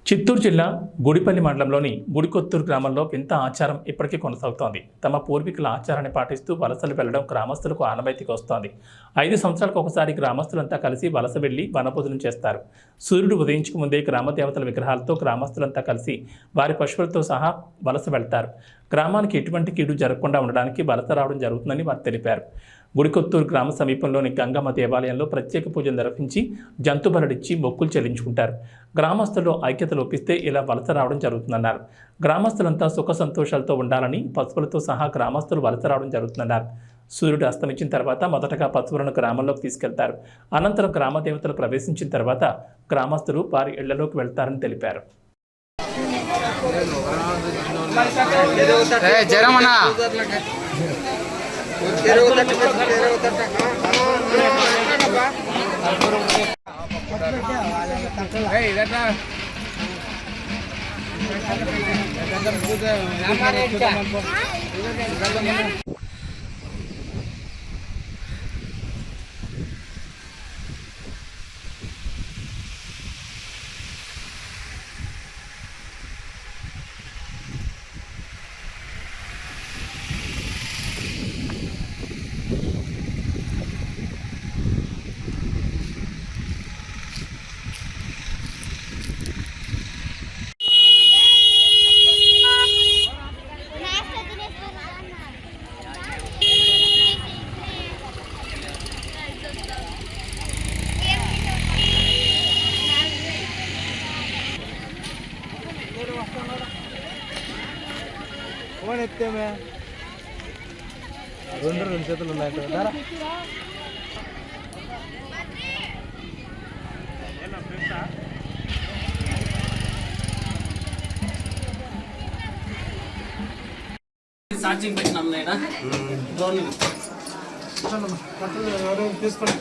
చిత్తూరు జిల్లా గుడిపల్లి మండలంలోని గుడికొత్తూరు గ్రామంలో వింత ఆచారం ఇప్పటికీ కొనసాగుతోంది. తమ పూర్వీకుల ఆచారాన్ని పాటిస్తూ వలసలు వెళ్లడం గ్రామస్తులకు ఆనవాయితీకి వస్తోంది. 5 సంవత్సరాలకు ఒకసారి గ్రామస్తులంతా కలిసి వలస వెళ్లి వనభోజనం చేస్తారు. సూర్యుడు ఉదయించక ముందే గ్రామ దేవతల విగ్రహాలతో గ్రామస్తులంతా కలిసి వారి పశువులతో సహా వలస వెళ్తారు. గ్రామానికి ఎటువంటి కీడు జరగకుండా ఉండడానికి వలస రావడం జరుగుతుందని వారు తెలిపారు. గుడికొత్తూరు గ్రామ సమీపంలోని గంగమ్మ దేవాలయంలో ప్రత్యేక పూజలు నిర్వహించి జంతు బలుడిచ్చి మొక్కులు చెల్లించుకుంటారు. గ్రామస్తుల్లో ఐక్యత లోపిస్తే ఇలా వలస రావడం జరుగుతుందన్నారు. గ్రామస్తులంతా సుఖ సంతోషాలతో ఉండాలని పశువులతో సహా గ్రామస్తులు వలస రావడం జరుగుతుందన్నారు. సూర్యుడు అస్తమించిన తర్వాత మొదటగా పశువులను గ్రామంలోకి తీసుకెళ్తారు. అనంతరం గ్రామ దేవతలు ప్రవేశించిన తర్వాత గ్రామస్తులు వారి ఇళ్లలోకి వెళ్తారని తెలిపారు. ఫోన్ ఎత్తేమే రెండు చేతులు ఉన్నాయి కదా. ఛార్జింగ్ పెట్టినాం నేను డ్రోన్ తీసుకోండి.